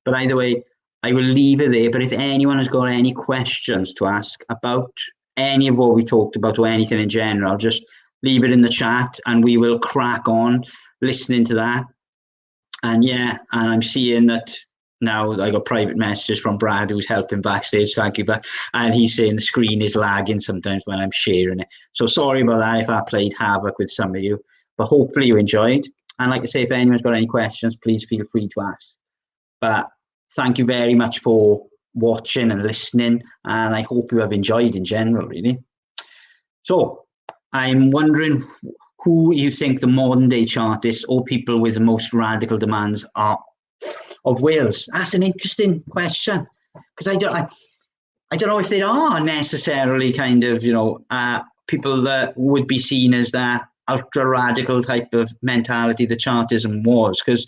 But either way, I will leave it there. But if anyone has got any questions to ask about any of what we talked about or anything in general, just leave it in the chat and we will crack on listening to that. And yeah, and I'm seeing that now I got private messages from Brad, who's helping backstage. Thank you, Brad. And he's saying the screen is lagging sometimes when I'm sharing it. So sorry about that if I played havoc with some of you, but hopefully you enjoyed. And like I say, if anyone's got any questions, please feel free to ask. But thank you very much for watching and listening, and I hope you have enjoyed in general, really. So I'm wondering who you think the modern day Chartists or people with the most radical demands are of Wales. That's an interesting question, because I don't know if there are necessarily kind of, people that would be seen as that ultra radical type of mentality that Chartism was, because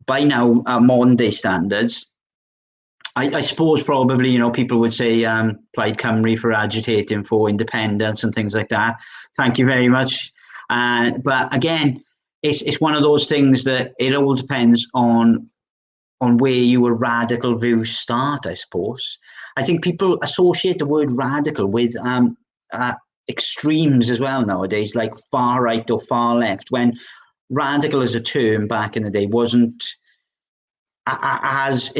by now, modern day standards, I suppose probably, people would say Plaid Cymru for agitating for independence and things like that. Thank you very much. But again, it's one of those things that it all depends on where your radical views start, I suppose. I think people associate the word radical with extremes as well nowadays, like far right or far left, when radical as a term back in the day wasn't as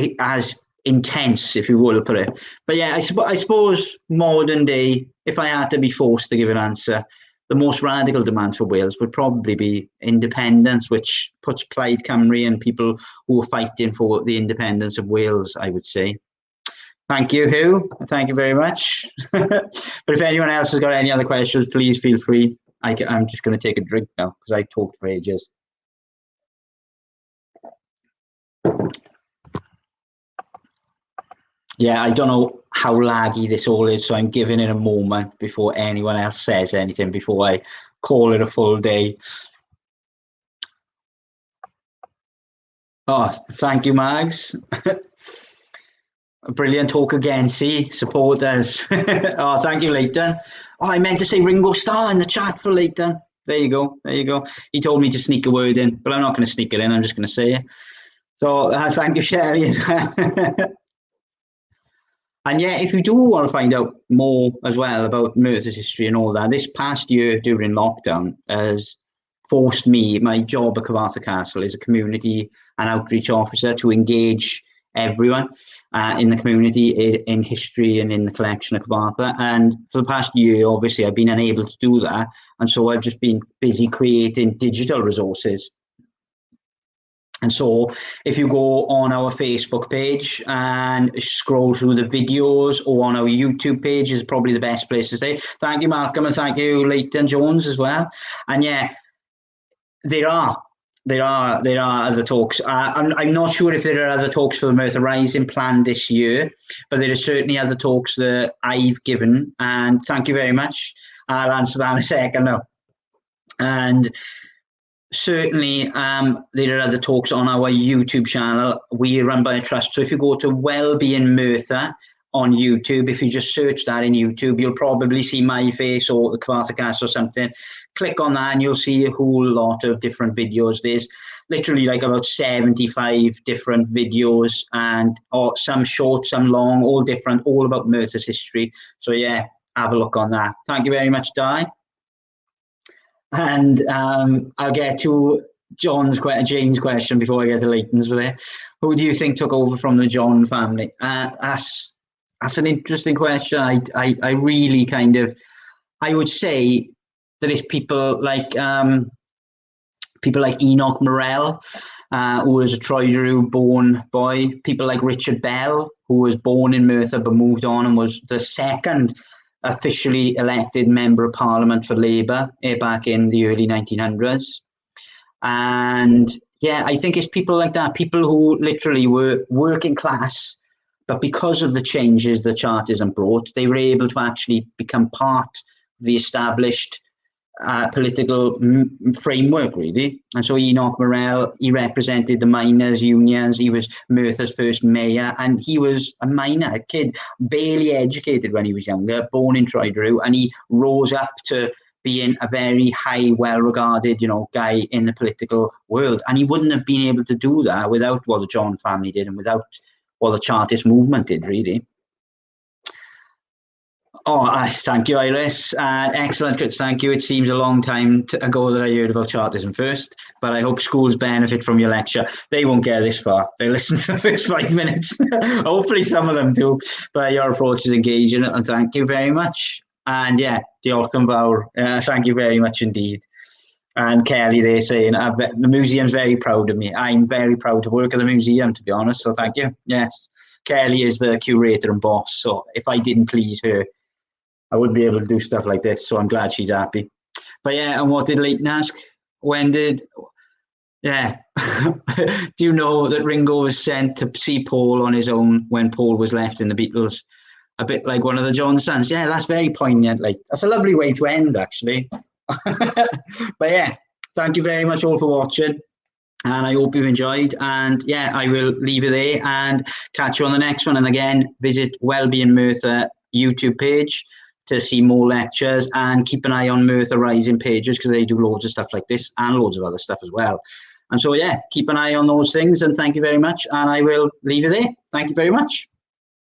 intense, if you will put it. But yeah, I suppose modern day, if I had to be forced to give an answer, the most radical demands for Wales would probably be independence, which puts Plaid Cymru and people who are fighting for the independence of Wales, I would say. Thank you, Hugh. Thank you very much. But if anyone else has got any other questions, please feel free. I'm just going to take a drink now because I've talked for ages. Yeah, I don't know how laggy this all is, so I'm giving it a moment before anyone else says anything, before I call it a full day. Oh, thank you, Mags. Brilliant talk again. See, support us. Oh, thank you, Leighton. Oh, I meant to say Ringo Starr in the chat for Leighton. There you go. There you go. He told me to sneak a word in, but I'm not going to sneak it in. I'm just going to say it. So thank you, Sherry, as well. And yeah, if you do want to find out more as well about Merthyr's history and all that, this past year during lockdown has forced me, my job at Kvatharian Castle is a community and outreach officer, to engage everyone in the community in history and in the collection of Kvathar. And for the past year, obviously, I've been unable to do that. And so I've just been busy creating digital resources. And so if you go on our Facebook page and scroll through the videos, or on our YouTube page is probably the best place to stay. Thank you, Malcolm, and thank you, Leighton Jones, as well. And yeah, there are other talks. I'm not sure if there are other talks for the Merthyr Rising planned this year, but there are certainly other talks that I've given. And thank you very much. I'll answer that in a second now. And certainly, there are other talks on our YouTube channel. We are run by a trust. So if you go to Wellbeing Merthyr on YouTube, if you just search that in YouTube, you'll probably see my face or the Kvathar Castle or something. Click on that and you'll see a whole lot of different videos. There's literally like about 75 different videos, and some short, some long, all different, all about Merthyr's history. So yeah, have a look on that. Thank you very much, Di. And I'll get to Jane's question before I get to Leighton's there. Who do you think took over from the John family? That's an interesting question. I really kind of, I would say that it's people like Enoch Morel, who was a Troyderu born boy. People like Richard Bell, who was born in Merthyr but moved on and was the second officially elected member of Parliament for Labour back in the early 1900s. And yeah, I think it's people like that, people who literally were working class, but because of the changes that Chartism brought, they were able to actually become part of the established political framework, really. And so Enoch Morel, he represented the miners' unions. He was Merthyr's first mayor, and he was a miner, a kid, barely educated when he was younger, born in Troyderu, and he rose up to being a very high, well-regarded, guy in the political world. And he wouldn't have been able to do that without what the John family did and without what the Chartist movement did, really. Oh, thank you, Iris. Excellent, good, thank you. It seems a long time ago that I heard about Chartism first, but I hope schools benefit from your lecture. They won't get this far. They listen to the first 5 minutes. Hopefully some of them do, but your approach is engaging, and thank you very much. And yeah, diolch yn fawr. Thank you very much indeed. And Kelly, they're saying, the museum's very proud of me. I'm very proud to work at the museum, to be honest, so thank you. Yes. Kelly is the curator and boss, so if I didn't please her, I wouldn't be able to do stuff like this, so I'm glad she's happy. But yeah, and what did Leighton ask? Yeah. Do you know that Ringo was sent to see Paul on his own when Paul was left in the Beatles? A bit like one of the Johnsons. Yeah, that's very poignant. Like, that's a lovely way to end, actually. But yeah, thank you very much all for watching, and I hope you enjoyed. And yeah, I will leave it there and catch you on the next one. And again, visit Wellbeing Merthyr YouTube page to see more lectures, and keep an eye on Merthyr Rising pages because they do loads of stuff like this and loads of other stuff as well. And so yeah, keep an eye on those things, and thank you very much, and I will leave it there. Thank you very much.